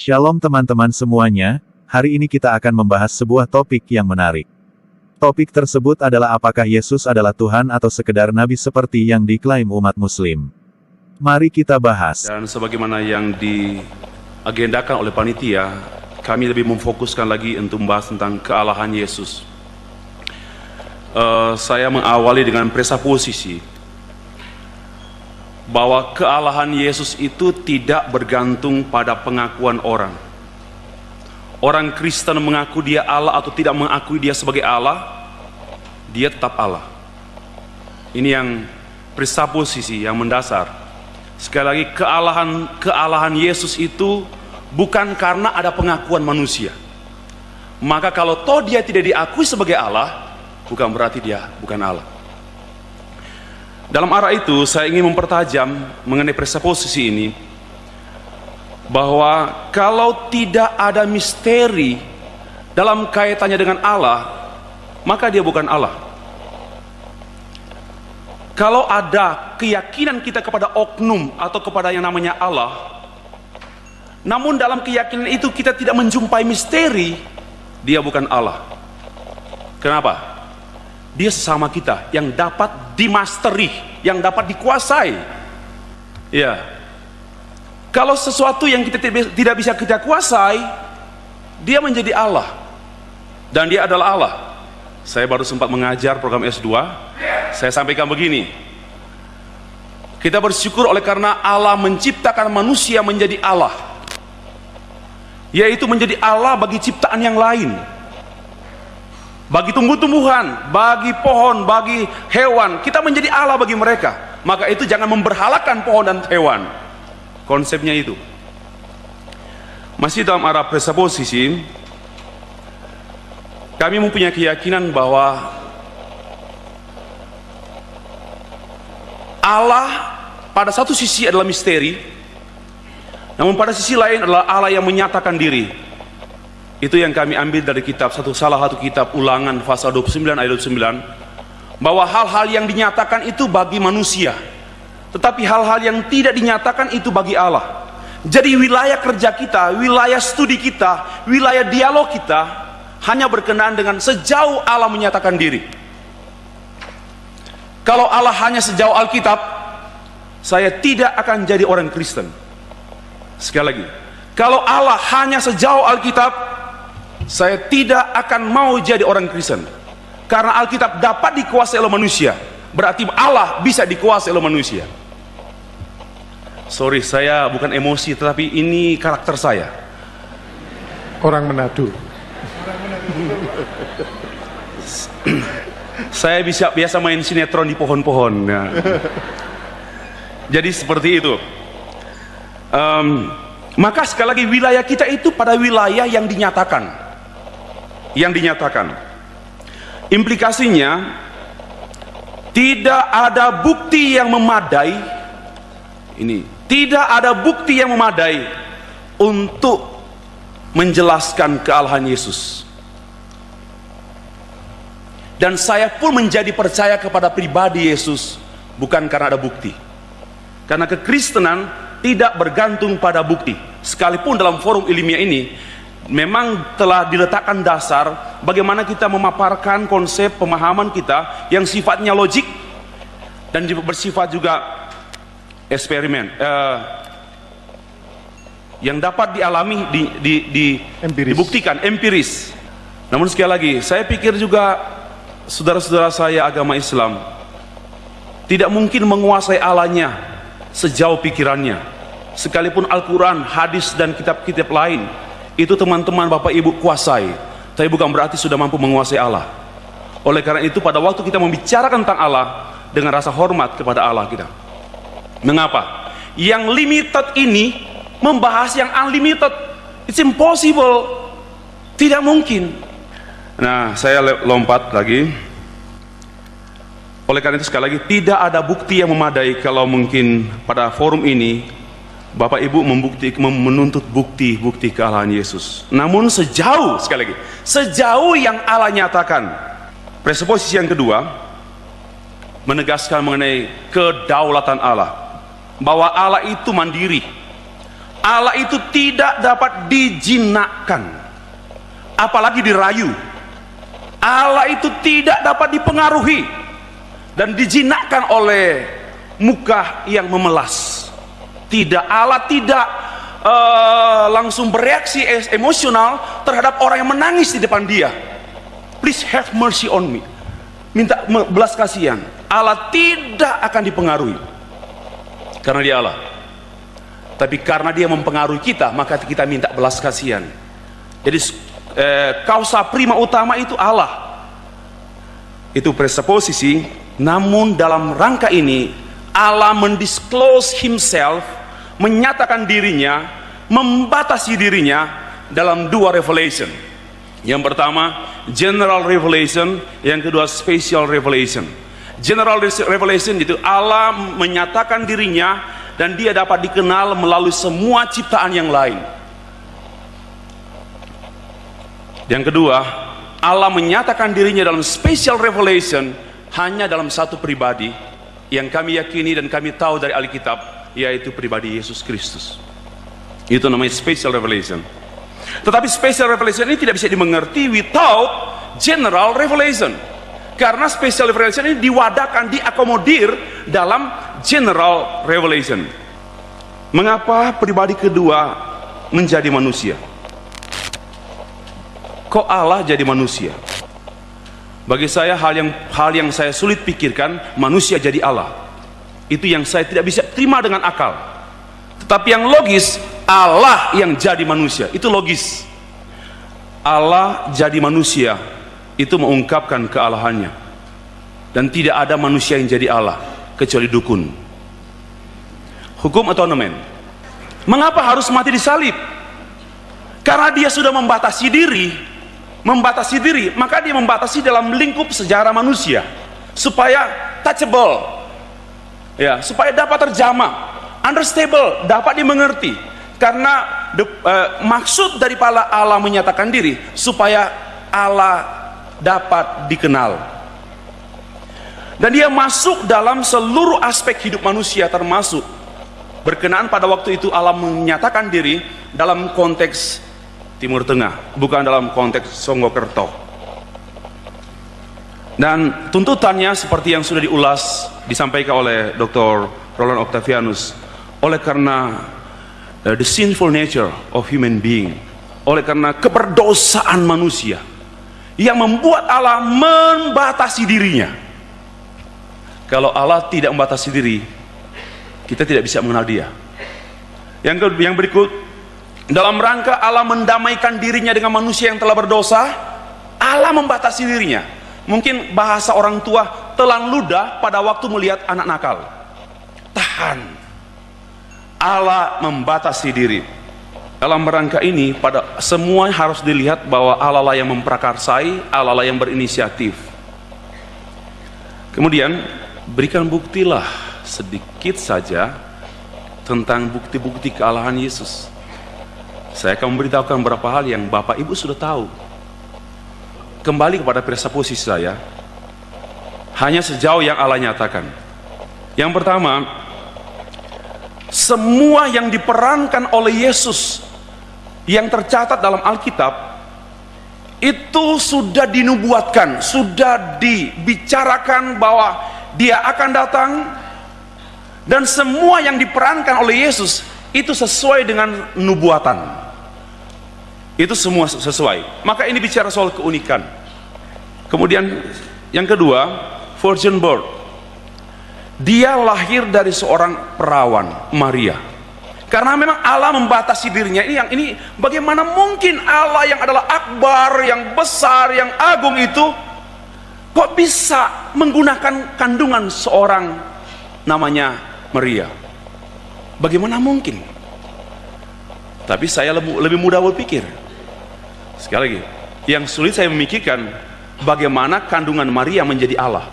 Shalom teman-teman semuanya, hari ini kita akan membahas sebuah topik yang menarik. Topik tersebut adalah apakah Yesus adalah Tuhan atau sekedar Nabi seperti yang diklaim umat Muslim. Mari kita bahas. Dan sebagaimana yang diagendakan oleh panitia, kami lebih memfokuskan lagi untuk membahas tentang kealahan Yesus. Saya mengawali dengan presuposisi bahwa kealahan Yesus itu tidak bergantung pada pengakuan orang. Orang Kristen mengaku dia Allah atau tidak mengakui dia sebagai Allah, dia tetap Allah. Ini yang presuposisi yang mendasar. Sekali lagi, kealahan Yesus itu bukan karena ada pengakuan manusia. Maka kalau toh dia tidak diakui sebagai Allah, bukan berarti dia bukan Allah. Dalam arah itu, saya ingin mempertajam mengenai presuposisi ini, bahwa kalau tidak ada misteri dalam kaitannya dengan Allah, maka dia bukan Allah. Kalau ada keyakinan kita kepada oknum atau kepada yang namanya Allah, namun dalam keyakinan itu kita tidak menjumpai misteri, dia bukan Allah. Kenapa? Dia sesama kita yang dapat dimasteri, yang dapat dikuasai. Ya. Kalau sesuatu yang kita tidak bisa kita kuasai, dia menjadi Allah. Dan dia adalah Allah. Saya baru sempat mengajar program S2, saya sampaikan begini. Kita bersyukur oleh karena Allah menciptakan manusia menjadi Allah, yaitu menjadi Allah bagi ciptaan yang lain. Bagi tumbuh-tumbuhan, bagi pohon, bagi hewan, kita menjadi Allah bagi mereka. Maka itu jangan memberhalakan pohon dan hewan. Konsepnya itu. Masih dalam arah presuposisi, kami mempunyai keyakinan bahwa Allah pada satu sisi adalah misteri, namun pada sisi lain adalah Allah yang menyatakan diri. Itu yang kami ambil dari salah satu kitab Ulangan pasal 29 ayat 29, bahwa hal-hal yang dinyatakan itu bagi manusia, tetapi hal-hal yang tidak dinyatakan itu bagi Allah. Jadi wilayah kerja kita, wilayah studi kita, wilayah dialog kita hanya berkenaan dengan sejauh Allah menyatakan diri. Kalau Allah hanya sejauh Alkitab, saya tidak akan jadi orang Kristen. Sekali lagi, kalau Allah hanya sejauh Alkitab, saya tidak akan mau jadi orang Kristen. Karena Alkitab dapat dikuasai oleh manusia, berarti Allah bisa dikuasai oleh manusia. Sorry, saya bukan emosi, tetapi ini karakter saya. Orang Manado. Saya biasa main sinetron di pohon-pohon. Nah. Jadi seperti itu. Maka sekali lagi, wilayah kita itu pada wilayah yang dinyatakan. Implikasinya, tidak ada bukti yang memadai. Tidak ada bukti yang memadai untuk menjelaskan kealahan Yesus. Dan saya pun menjadi percaya kepada pribadi Yesus bukan karena ada bukti. Karena kekristenan tidak bergantung pada bukti. Sekalipun dalam forum ilmiah ini memang telah diletakkan dasar bagaimana kita memaparkan konsep pemahaman kita yang sifatnya logik dan bersifat juga eksperimen, yang dapat dialami, dibuktikan empiris. Namun sekali lagi, saya pikir juga saudara-saudara saya agama Islam tidak mungkin menguasai Allahnya sejauh pikirannya. Sekalipun Al-Quran, hadis dan kitab-kitab lain itu teman-teman Bapak Ibu kuasai, tapi bukan berarti sudah mampu menguasai Allah. Oleh karena itu, pada waktu kita membicarakan tentang Allah, dengan rasa hormat kepada Allah kita. Mengapa? Yang limited ini membahas yang unlimited. It's impossible. Tidak mungkin. Nah, saya lompat lagi. Oleh karena itu, sekali lagi, tidak ada bukti yang memadai kalau mungkin pada forum ini Bapak Ibu menuntut bukti kealahan Yesus. Namun sekali lagi, sejauh yang Allah nyatakan. Presuposisi yang kedua menegaskan mengenai kedaulatan Allah, bahwa Allah itu mandiri. Allah itu tidak dapat dijinakkan, apalagi dirayu. Allah itu tidak dapat dipengaruhi dan dijinakkan oleh muka yang memelas. Tidak, Allah tidak langsung bereaksi emosional terhadap orang yang menangis di depan dia. Please have mercy on me, minta belas kasihan. Allah tidak akan dipengaruhi karena dia Allah. Tapi karena dia mempengaruhi kita, maka kita minta belas kasihan. Jadi kausa prima utama itu Allah, itu presupposisi. Namun dalam rangka ini Allah mendisclose himself, menyatakan dirinya, membatasi dirinya dalam dua revelation. Yang pertama general revelation, yang kedua special revelation. General revelation itu Allah menyatakan dirinya dan dia dapat dikenal melalui semua ciptaan yang lain. Yang kedua, Allah menyatakan dirinya dalam special revelation hanya dalam satu pribadi yang kami yakini dan kami tahu dari Alkitab, yaitu pribadi Yesus Kristus. Itu namanya special revelation. Tetapi special revelation ini tidak bisa dimengerti without general revelation, karena special revelation ini diwadahkan, diakomodir dalam general revelation. Mengapa pribadi kedua menjadi manusia? Kok Allah jadi manusia? Bagi saya hal yang saya sulit pikirkan, manusia jadi Allah. Itu yang saya tidak bisa terima dengan akal. Tetapi yang logis, Allah yang jadi manusia, itu logis. Allah jadi manusia, itu mengungkapkan kealahannya. Dan tidak ada manusia yang jadi Allah kecuali dukun. Hukum atonement. Mengapa harus mati disalib? Karena dia sudah membatasi diri, maka dia membatasi dalam lingkup sejarah manusia supaya touchable, ya, supaya dapat terjamah, understandable, dapat dimengerti. Karena maksud daripada Allah menyatakan diri supaya Allah dapat dikenal. Dan dia masuk dalam seluruh aspek hidup manusia, termasuk berkenaan pada waktu itu Allah menyatakan diri dalam konteks Timur Tengah, bukan dalam konteks Songgokerto. Dan tuntutannya seperti yang sudah diulas, disampaikan oleh Dr. Roland Octavianus, oleh karena the sinful nature of human being, oleh karena keberdosaan manusia yang membuat Allah membatasi dirinya. Kalau Allah tidak membatasi diri, kita tidak bisa mengenal dia. Yang berikut, dalam rangka Allah mendamaikan dirinya dengan manusia yang telah berdosa, Allah membatasi dirinya. Mungkin bahasa orang tua, telan ludah pada waktu melihat anak nakal. Tahan. Allah membatasi diri. Dalam rangka ini, pada semua harus dilihat bahwa Allah lah yang memprakarsai, Allah lah yang berinisiatif. Kemudian berikan buktilah sedikit saja tentang bukti-bukti kealahan Yesus. Saya akan memberitahukan beberapa hal yang Bapak Ibu sudah tahu. Kembali kepada presupposisi saya, hanya sejauh yang Allah nyatakan. Yang pertama, semua yang diperankan oleh Yesus yang tercatat dalam Alkitab itu sudah dinubuatkan, sudah dibicarakan bahwa dia akan datang, dan semua yang diperankan oleh Yesus itu sesuai dengan nubuatan. Itu semua sesuai. Maka ini bicara soal keunikan. Kemudian yang kedua, virgin birth. Dia lahir dari seorang perawan, Maria. Karena memang Allah membatasi dirinya. Ini bagaimana mungkin Allah yang adalah akbar, yang besar, yang agung itu kok bisa menggunakan kandungan seorang namanya Maria? Bagaimana mungkin? Tapi saya lebih mudah berpikir. Sekali lagi, yang sulit saya memikirkan bagaimana kandungan Maria menjadi Allah.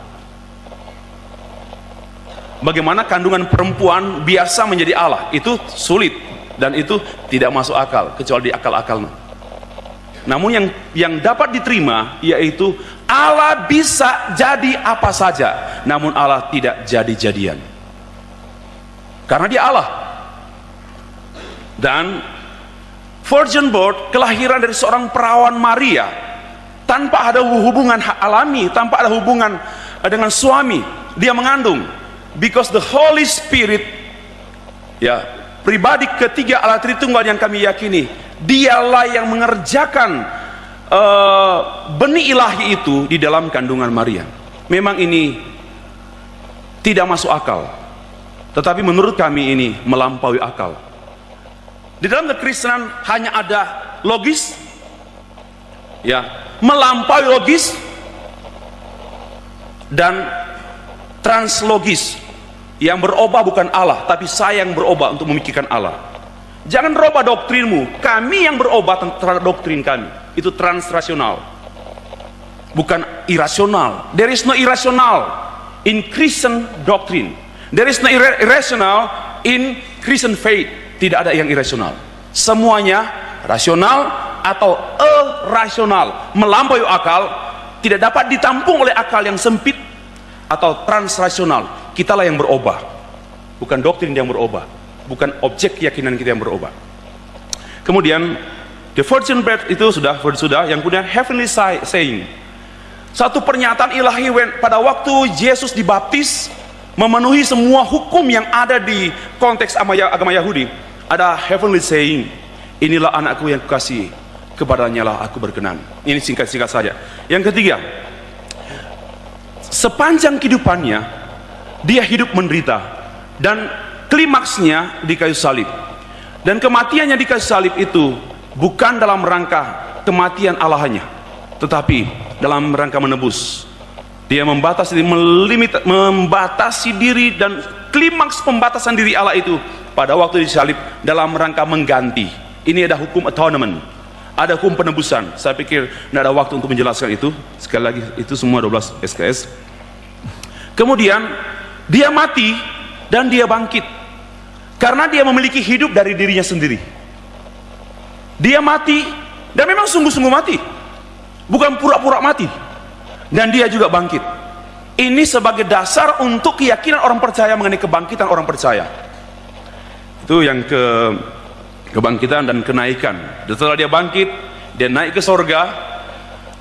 Bagaimana kandungan perempuan biasa menjadi Allah, itu sulit dan itu tidak masuk akal kecuali di akal-akal. Namun yang dapat diterima yaitu Allah bisa jadi apa saja, namun Allah tidak jadi-jadian. Karena dia Allah. Dan virgin birth, kelahiran dari seorang perawan Maria, tanpa ada hubungan alami, tanpa ada hubungan dengan suami, dia mengandung. Because the Holy Spirit, ya, pribadi ketiga Allah Tritunggal yang kami yakini, dialah yang mengerjakan benih ilahi itu di dalam kandungan Maria. Memang ini tidak masuk akal, tetapi menurut kami ini melampaui akal. Di dalam kekristenan hanya ada logis, ya, melampaui logis, dan translogis. Yang berubah bukan Allah, tapi saya yang berubah untuk memikirkan Allah. Jangan rubah doktrinmu, kami yang berubah terhadap doktrin kami. Itu transrasional, bukan irasional. There is no irrational in Christian doctrine. There is no irrational in Christian faith. Tidak ada yang irasional. Semuanya rasional atau irrasional, melampaui akal, tidak dapat ditampung oleh akal yang sempit, atau transrasional. Kitalah yang berubah, bukan doktrin yang berubah, bukan objek keyakinan kita yang berubah. Kemudian the virgin birth itu sudah. Yang kemudian heavenly saying, satu pernyataan ilahi pada waktu Yesus dibaptis, memenuhi semua hukum yang ada di konteks agama Yahudi. Ada heavenly saying, inilah anakku yang kukasihi, kepadanya lah aku berkenan. Ini singkat-singkat saja. Yang ketiga, sepanjang kehidupannya dia hidup menderita, dan klimaksnya di kayu salib. Dan kematiannya di kayu salib itu bukan dalam rangka kematian Allahnya, tetapi dalam rangka menebus. Dia membatasi diri, dan klimaks pembatasan diri Allah itu pada waktu disalib dalam rangka mengganti. Ini ada hukum atonement, ada hukum penebusan. Saya pikir tidak ada waktu untuk menjelaskan itu. Sekali lagi, itu semua 12 SKS. Kemudian dia mati dan dia bangkit, karena dia memiliki hidup dari dirinya sendiri. Dia mati, dan memang sungguh-sungguh mati, bukan pura-pura mati. Dan dia juga bangkit. Ini sebagai dasar untuk keyakinan orang percaya mengenai kebangkitan orang percaya. Itu yang kebangkitan dan kenaikan. Dan setelah dia bangkit, dia naik ke sorga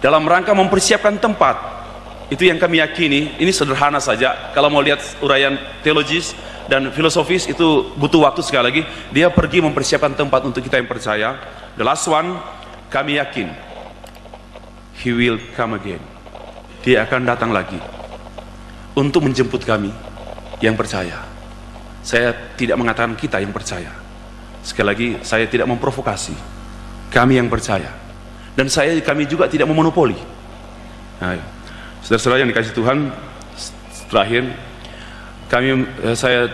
dalam rangka mempersiapkan tempat. Itu yang kami yakini. Ini sederhana saja. Kalau mau lihat uraian teologis dan filosofis, itu butuh waktu. Sekali lagi, dia pergi mempersiapkan tempat untuk kita yang percaya. The last one, kami yakin He will come again. Dia akan datang lagi untuk menjemput kami yang percaya. Saya tidak mengatakan kita yang percaya. Sekali lagi, saya tidak memprovokasi. Kami yang percaya, dan kami juga tidak memonopoli. Nah, saudara-saudara yang dikasih Tuhan, terakhir saya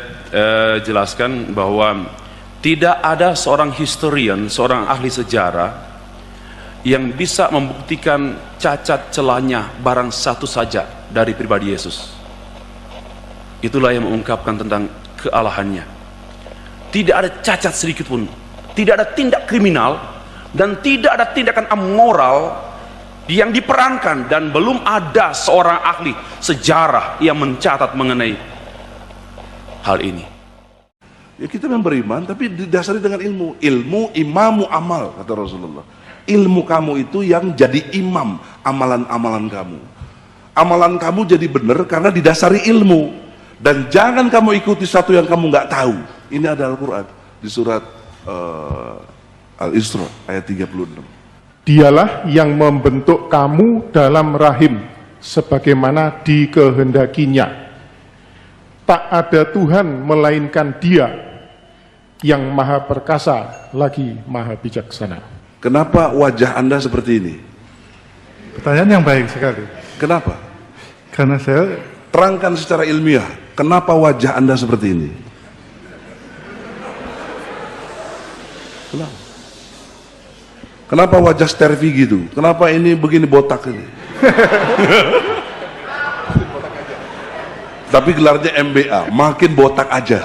jelaskan bahwa tidak ada seorang historian, seorang ahli sejarah yang bisa membuktikan cacat celahnya barang satu saja dari pribadi Yesus. Itulah yang mengungkapkan tentang kealahannya. Tidak ada cacat sedikit pun, tidak ada tindak kriminal, dan tidak ada tindakan amoral yang diperankan, dan belum ada seorang ahli sejarah yang mencatat mengenai hal ini. Ya, kita memang beriman, tapi didasari dengan ilmu. Ilmu imamu amal, kata Rasulullah. Ilmu kamu itu yang jadi imam amalan-amalan kamu. Amalan kamu jadi benar karena didasari ilmu. Dan jangan kamu ikuti satu yang kamu nggak tahu. Ini ada Al-Quran di surat Al-Isra ayat 36. Dialah yang membentuk kamu dalam rahim sebagaimana dikehendakinya. Tak ada Tuhan melainkan Dia yang maha perkasa lagi maha bijaksana. Kenapa wajah Anda seperti ini? Pertanyaan yang baik sekali. Kenapa? Karena saya Terangkan secara ilmiah, kenapa wajah Anda seperti ini? Kenapa? Kenapa wajah Stervi gitu? Kenapa ini begini botak ini? Tapi gelarnya MBA, makin botak aja.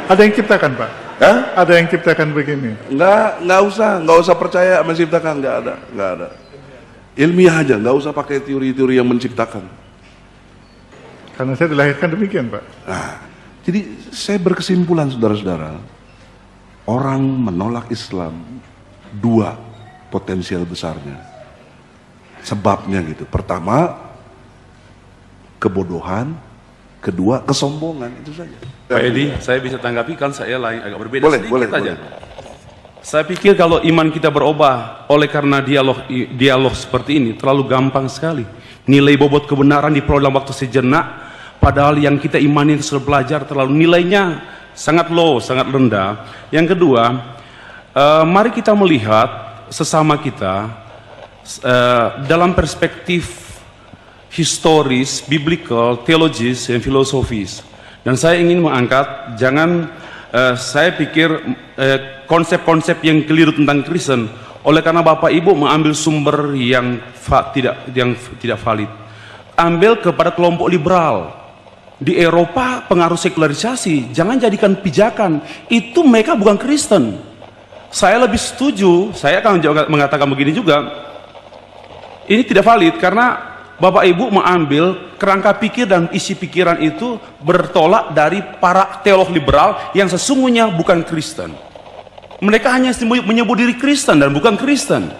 ada yang ciptakan, Pak? Hah? Ada yang ciptakan begini? Nggak usah percaya sama ciptakan, nggak ada. Ilmiah aja, nggak usah pakai teori-teori yang menciptakan. Karena saya dilahirkan demikian, Pak. Nah, Jadi saya berkesimpulan saudara-saudara, orang menolak Islam dua potensial besarnya. Sebabnya gitu. Pertama, kebodohan, kedua kesombongan, itu saja. Pak Edi, saya bisa tanggapi kan saya lain agak berbeda Boleh, sedikit boleh, aja. boleh. Saya pikir kalau iman kita berubah oleh karena dialog seperti ini terlalu gampang sekali. Nilai bobot kebenaran diperoleh dalam waktu sejenak, padahal yang kita imani itu sudah belajar terlalu nilainya sangat low, sangat rendah. Yang kedua, mari kita melihat sesama kita dalam perspektif historis, biblical, teologis, dan filosofis. Dan saya ingin mengangkat, saya pikir konsep-konsep yang keliru tentang Kristen, oleh karena Bapak Ibu mengambil sumber yang tidak valid. Ambil kepada kelompok liberal. Di Eropa pengaruh sekularisasi, jangan jadikan pijakan, itu mereka bukan Kristen. Saya lebih setuju, saya akan mengatakan begini juga, ini tidak valid karena Bapak Ibu mengambil kerangka pikir dan isi pikiran itu bertolak dari para teolog liberal yang sesungguhnya bukan Kristen. Mereka hanya menyebut diri Kristen dan bukan Kristen.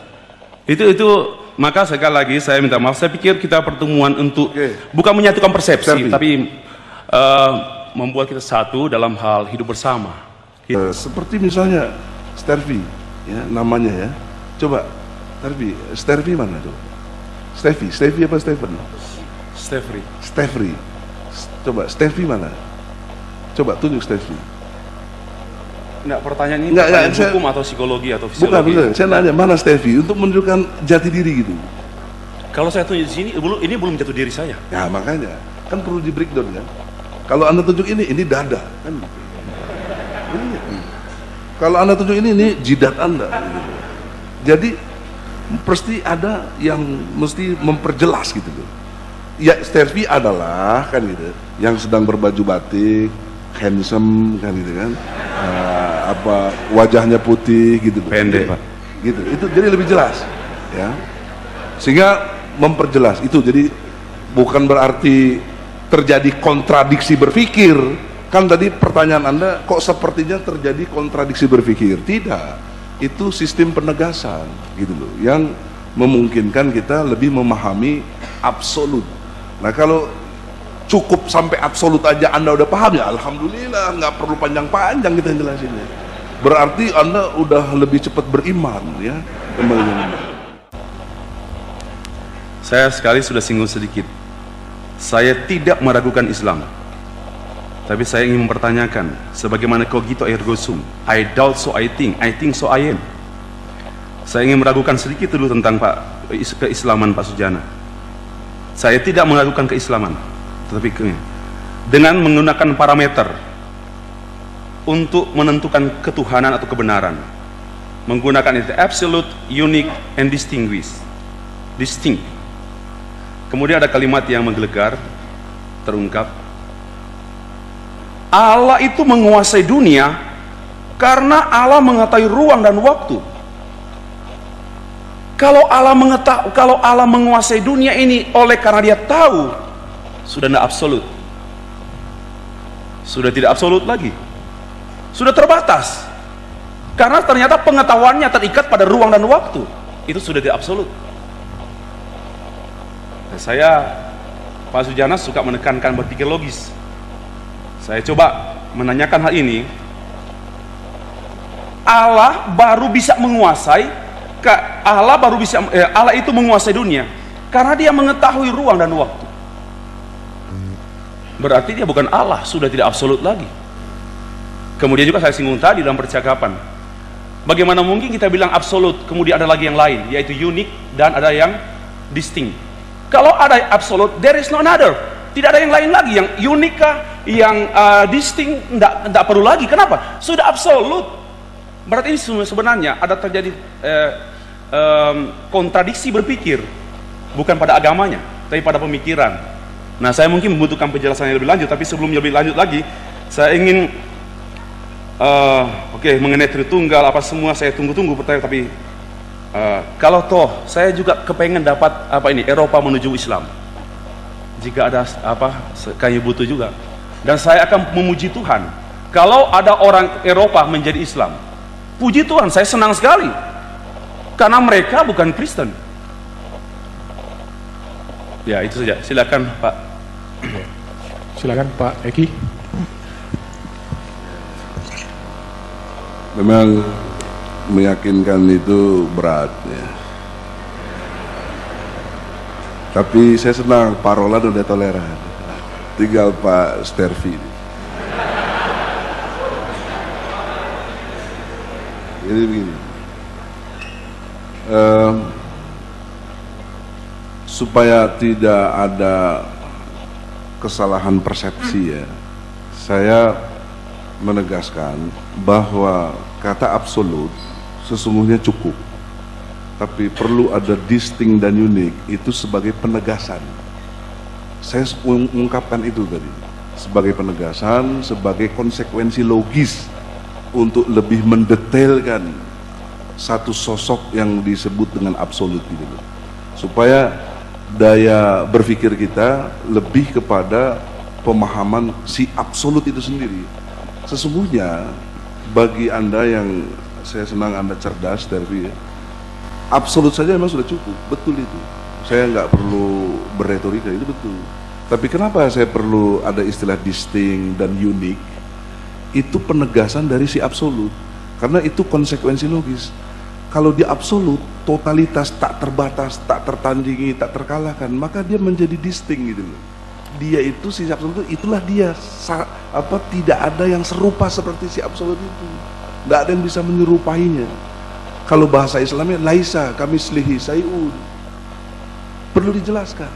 Itu maka sekali lagi saya minta maaf. Saya pikir kita pertemuan untuk bukan menyatukan persepsi, tapi membuat kita satu dalam hal hidup bersama. Seperti misalnya Stervi, ya, namanya ya. Coba Stervi mana tuh? Stevi apa Stephen? Stefri. Coba Stevi mana? Coba tunjuk Stevi. Enggak, pertanyaan ini Enggak, pertanyaan saya- hukum atau psikologi atau fisiologi? Bukan, saya nanya mana Stevi untuk menunjukkan jati diri gitu. Kalau saya tunjuk di sini, ini belum jatuh diri saya. Ya makanya kan perlu di breakdown kan. Kalau Anda tunjuk ini dada kan. Ini. Kalau Anda tunjuk ini jidat Anda. Gitu. Jadi pasti ada yang mesti memperjelas gitu loh. Ya Stervi adalah kan gitu, yang sedang berbaju batik, handsome kan gitu kan, wajahnya putih gitu, Pendek, Pak. Gitu. Itu jadi lebih jelas, ya. Sehingga memperjelas itu. Jadi bukan berarti terjadi kontradiksi berpikir. Kan tadi pertanyaan Anda, kok sepertinya terjadi kontradiksi berpikir? Tidak. Itu sistem penegasan gitu loh, yang memungkinkan kita lebih memahami absolut. Nah kalau cukup sampai absolut aja Anda udah paham, ya alhamdulillah, nggak perlu panjang-panjang kita jelasinnya. Berarti Anda udah lebih cepat beriman, ya. Saya sekali sudah singgung sedikit. Saya tidak meragukan Islam, tapi saya ingin mempertanyakan, sebagaimana cogito ergo sum, I doubt so I think so I am. Saya ingin meragukan sedikit dulu tentang keislaman Pak Sujana. Saya tidak meragukan keislaman, tetapi dengan menggunakan parameter untuk menentukan ketuhanan atau kebenaran, menggunakan itu absolute, unique, and distinct. Kemudian ada kalimat yang menggelegar, terungkap, Allah itu menguasai dunia karena Allah mengetahui ruang dan waktu. Kalau Allah menguasai dunia ini oleh karena Dia tahu, sudah tidak absolut. Sudah tidak absolut lagi. Sudah terbatas. Karena ternyata pengetahuannya terikat pada ruang dan waktu. Itu sudah tidak absolut. Saya, Pak Sujana, suka menekankan berpikir logis. Saya coba menanyakan hal ini. Allah baru bisa menguasai, Allah itu menguasai dunia karena Dia mengetahui ruang dan waktu. Berarti Dia bukan Allah, sudah tidak absolut lagi. Kemudian juga saya singgung tadi dalam percakapan, bagaimana mungkin kita bilang absolut, kemudian ada lagi yang lain, yaitu unik dan ada yang distinct. Kalau ada absolut, there is no another. Tidak ada yang lain lagi, yang unik kah, yang distinct, tidak perlu lagi. Kenapa? Sudah absolut. Berarti ini sebenarnya ada terjadi kontradiksi berpikir, bukan pada agamanya, tapi pada pemikiran. Nah, saya mungkin membutuhkan penjelasan yang lebih lanjut, tapi sebelum lebih lanjut lagi, saya ingin mengenai Tritunggal apa semua saya tunggu-tunggu pertanyaan, tapi kalau toh saya juga kepengen dapat Eropa menuju Islam. Jika ada kami butuh juga. Dan saya akan memuji Tuhan kalau ada orang Eropa menjadi Islam. Puji Tuhan, saya senang sekali karena mereka bukan Kristen. Ya, itu saja. Silakan Pak. Silakan Pak Eki. Memang meyakinkan itu berat ya. Tapi saya senang Pak Roland udah toleran. Tinggal Pak Stervi. Jadi begini, supaya tidak ada kesalahan persepsi ya, saya menegaskan bahwa kata absolut sesungguhnya cukup, tapi perlu ada distinct dan unik itu sebagai penegasan. Saya mengungkapkan itu tadi sebagai penegasan, sebagai konsekuensi logis untuk lebih mendetailkan satu sosok yang disebut dengan absolut gitu loh. Supaya daya berpikir kita lebih kepada pemahaman si absolut itu sendiri. Sesungguhnya bagi Anda yang saya senang Anda cerdas, Tervi, absolut saja memang sudah cukup, betul itu. Saya nggak perlu berretorika, itu betul. Tapi kenapa saya perlu ada istilah distinct dan unik? Itu penegasan dari si absolut, karena itu konsekuensi logis. Kalau dia absolut, totalitas, tak terbatas, tak tertandingi, tak terkalahkan, maka dia menjadi distinct gitu loh. Dia itu si absolut, itulah dia. Tidak ada yang serupa seperti si absolut itu. Tidak ada yang bisa menyerupainya. Kalau bahasa Islamnya laisa kamislihi sayun. Perlu dijelaskan.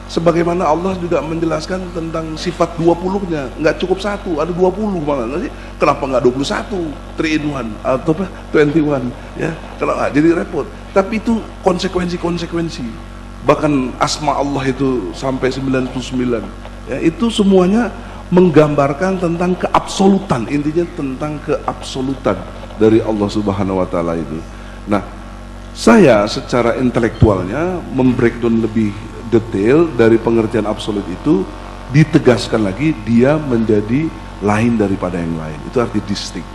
Sebagaimana Allah juga menjelaskan tentang sifat 20-nya, nggak cukup satu, ada 20 malah. Nanti kenapa nggak 21, 3 in 1 atau apa 21 ya? Kenapa? Jadi repot. Tapi itu konsekuensi. Bahkan asma Allah itu sampai 99 ya, itu semuanya menggambarkan tentang keabsolutan, intinya tentang keabsolutan dari Allah Subhanahu wa taala itu. Nah, saya secara intelektualnya membreakdown lebih detail dari pengertian absolut itu, ditegaskan lagi dia menjadi lain daripada yang lain. Itu arti distinct.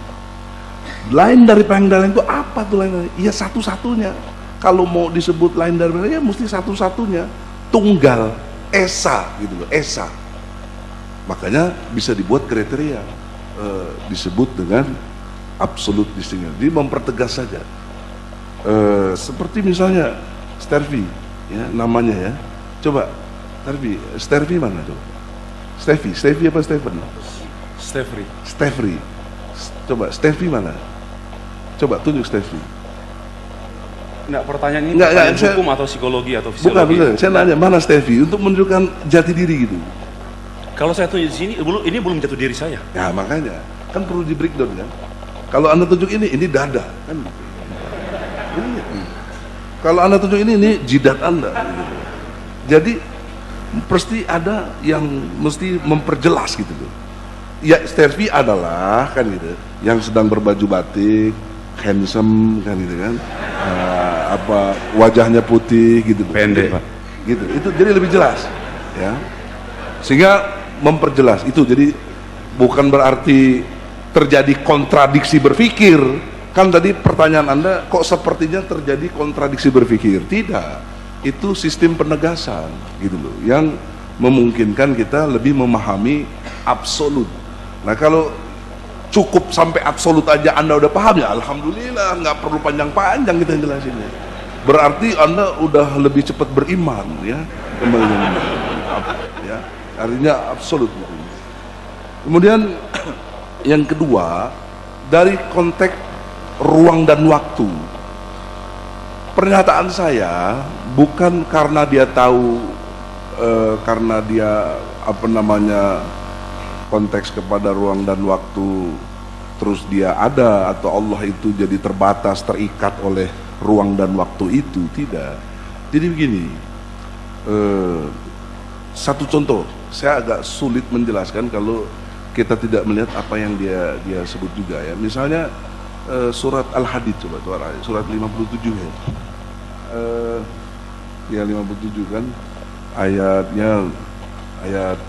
Lain daripada yang lain itu apa tuh lain? Ya satu-satunya. Kalau mau disebut lain daripada ya mesti satu-satunya, tunggal, esa gitu loh, esa. Makanya bisa dibuat kriteria disebut dengan absolute distinct. Jadi mempertegas saja. Seperti misalnya Stervi ya, namanya ya. Coba Stervi mana coba? Stevi apa Stephen? Stefri. Coba Stevi mana? Coba tunjuk Stevi. Enggak, pertanyaan ini Enggak, pertanyaan saya- hukum atau psikologi atau fisiologi? Bukan, saya nanya mana Stevi untuk menunjukkan jati diri gitu. Kalau saya tunjuk di sini, ini belum jatuh diri saya. Ya makanya kan perlu di breakdown kan. Kalau Anda tunjuk ini dada kan. Ini. Kalau Anda tunjuk ini jidat Anda. Gitu. Jadi pasti ada yang mesti memperjelas gitu loh. Ya Stervi adalah kan gitu, yang sedang berbaju batik, handsome kan gitu kan, wajahnya putih gitu, Pendek, Pak. Gitu. Itu jadi lebih jelas, ya. Sehingga memperjelas itu. Jadi bukan berarti terjadi kontradiksi berpikir. Kan tadi pertanyaan Anda, kok sepertinya terjadi kontradiksi berpikir? Tidak. Itu sistem penegasan gitu loh, yang memungkinkan kita lebih memahami absolut. Nah kalau cukup sampai absolut aja Anda udah paham ya alhamdulillah, nggak perlu panjang-panjang kita jelasinnya. Berarti Anda udah lebih cepat beriman ya, kembali ya, artinya absolut gitu. Kemudian yang kedua, dari konteks ruang dan waktu, pernyataan saya bukan karena dia tahu, karena dia konteks kepada ruang dan waktu terus dia ada, atau Allah itu jadi terbatas, terikat oleh ruang dan waktu itu, tidak. Jadi begini, satu contoh, saya agak sulit menjelaskan kalau kita tidak melihat apa yang dia sebut juga ya. Misalnya surat Al-Hadid, coba surat 57 ya. Ya 57 kan, ayatnya ayat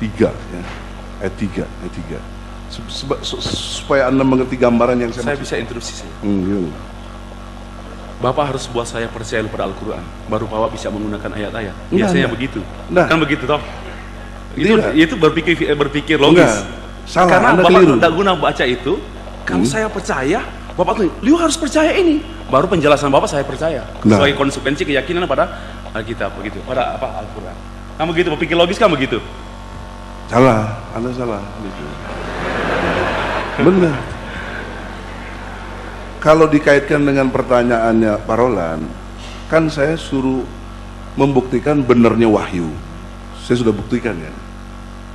3 ya. Ayat 3. Supaya Anda mengerti gambaran yang Saya maksud. bisa interupsi saya. Iya. Bapak harus buat saya percaya pada Al-Quran, baru Bapak bisa menggunakan ayat-ayat. Enggak, Biasanya enggak. begitu. Enggak. Kan begitu toh? Tidak. Itu berpikir logis. Enggak. Salah, Karena Anda Bapak keliru. tidak guna baca itu. Kalau saya percaya, Bapak tuh, lu harus percaya ini. Baru penjelasan Bapak saya percaya. Nah. Sebagai konsekuensi keyakinan pada Alkitab begitu, pada Al-Quran. Kamu begitu, berpikir logis kan begitu? Salah, Anda salah gitu. Benar. Kalau dikaitkan dengan pertanyaannya Pak Roland, kan saya suruh membuktikan benarnya wahyu. Saya sudah buktikan ya,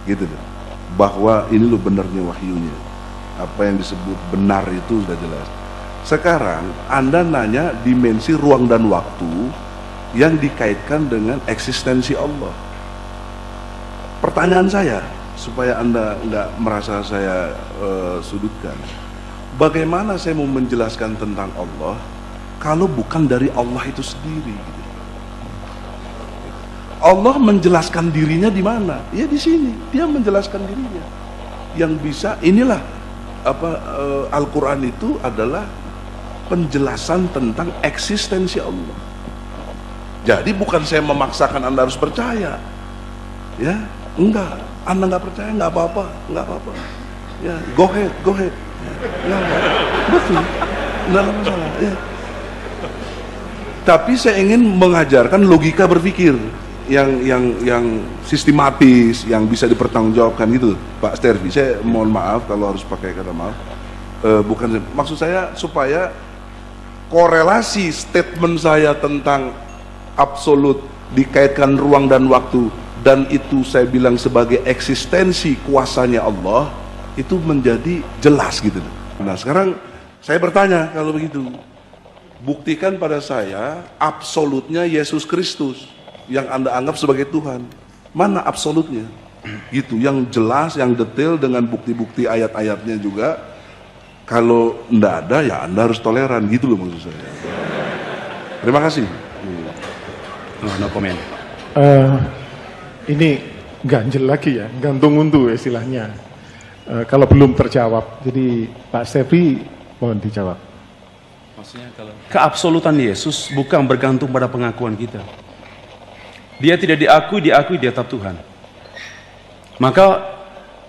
gitu loh. Bahwa ini loh benarnya wahyunya. Apa yang disebut benar itu sudah jelas. Sekarang Anda nanya dimensi ruang dan waktu yang dikaitkan dengan eksistensi Allah. Pertanyaan saya, supaya Anda nggak merasa saya sudutkan, bagaimana saya mau menjelaskan tentang Allah kalau bukan dari Allah itu sendiri? Allah menjelaskan dirinya di mana? Ya di sini. Dia menjelaskan dirinya. Yang bisa inilah Al-Quran itu adalah penjelasan tentang eksistensi Allah. Jadi bukan saya memaksakan Anda harus percaya, ya enggak. Anda nggak percaya nggak apa-apa, ya go ahead, ya, betul, nggak ada masalah. Ya. Tapi saya ingin mengajarkan logika berpikir yang sistematis, yang bisa dipertanggungjawabkan gitu, Pak Stervi. Saya mohon maaf kalau harus pakai kata maaf. Bukan, maksud saya supaya korelasi statement saya tentang absolut dikaitkan ruang dan waktu, dan itu saya bilang sebagai eksistensi kuasanya Allah, itu menjadi jelas gitu. Nah sekarang saya bertanya, kalau begitu buktikan pada saya absolutnya Yesus Kristus yang Anda anggap sebagai Tuhan. Mana absolutnya? Gitu, yang jelas, yang detail dengan bukti-bukti ayat-ayatnya juga. Kalau enggak ada ya Anda harus toleran, gitu loh maksud saya. Terima kasih. No comment. Ini ganjel lagi ya, gantung untu istilahnya. Kalau belum terjawab, jadi Pak Stevi mohon dijawab. Maksudnya kalau keabsolutan Yesus bukan bergantung pada pengakuan kita. Dia tidak diakui dia tetap Tuhan. Maka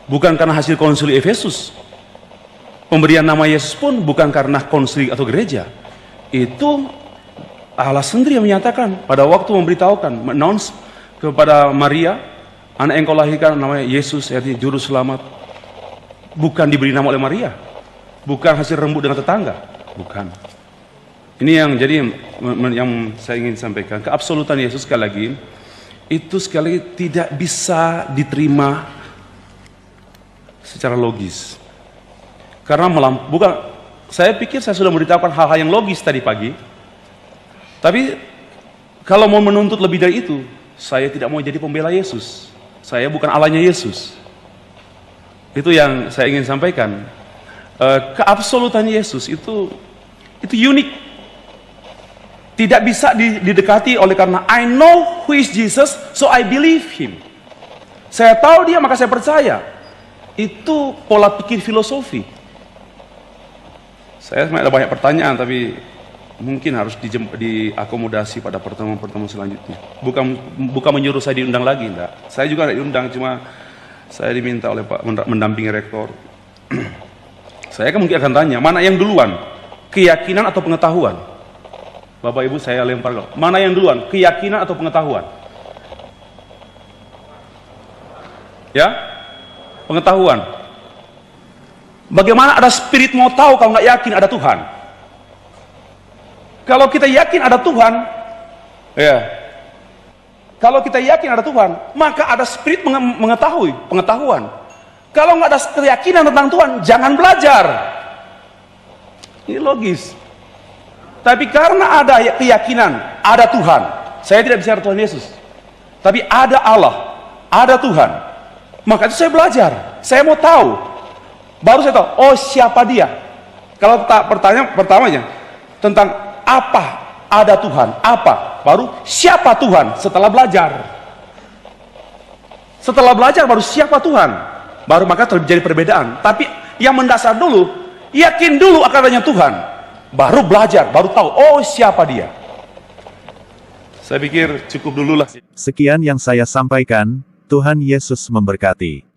bukan karena hasil konsili Efesus. Pemberian nama Yesus pun bukan karena konsili atau gereja. Itu Allah sendiri yang menyatakan pada waktu memberitahukan, announce kepada Maria, anak yang kau lahirkan namanya Yesus, yaitu juru selamat. Bukan diberi nama oleh Maria, bukan hasil rembuk dengan tetangga, bukan. Ini yang jadi yang saya ingin sampaikan. Keabsolutan Yesus sekali lagi itu sekali lagi tidak bisa diterima secara logis. Karena bukan, saya pikir saya sudah memberitahukan hal-hal yang logis tadi pagi. Tapi kalau mau menuntut lebih dari itu, saya tidak mau jadi pembela Yesus. Saya bukan Allahnya Yesus. Itu yang saya ingin sampaikan. Keabsolutan Yesus itu unik. Tidak bisa didekati oleh karena I know who is Jesus, so I believe him. Saya tahu dia, maka saya percaya. Itu pola pikir filosofi. Saya sebenarnya ada banyak pertanyaan, tapi mungkin harus diakomodasi pada pertemuan-pertemuan selanjutnya. Bukan menyuruh saya diundang lagi, enggak. Saya juga tidak diundang, cuma saya diminta oleh Pak mendampingi rektor. Saya kan mungkin akan tanya, mana yang duluan? Keyakinan atau pengetahuan? Bapak Ibu saya lempar kok. Mana yang duluan? Keyakinan atau pengetahuan? Ya? Pengetahuan. Bagaimana ada spirit mau tahu kalau nggak yakin ada Tuhan? Kalau kita yakin ada Tuhan, ya. Kalau kita yakin ada Tuhan, maka ada spirit mengetahui, pengetahuan. Kalau nggak ada keyakinan tentang Tuhan, jangan belajar. Ini logis. Tapi karena ada keyakinan, ada Tuhan. Saya tidak bicara Tuhan Yesus, tapi ada Allah, ada Tuhan. Maka itu saya belajar. Saya mau tahu. Baru saya tahu, oh siapa dia. Kalau pertanyaan pertamanya tentang apa ada Tuhan, apa, baru siapa Tuhan setelah belajar. Setelah belajar baru siapa Tuhan, baru maka terjadi perbedaan. Tapi yang mendasar dulu, yakin dulu akan adanya Tuhan, baru belajar, baru tahu oh siapa dia. Saya pikir cukup dululah. Sekian yang saya sampaikan, Tuhan Yesus memberkati.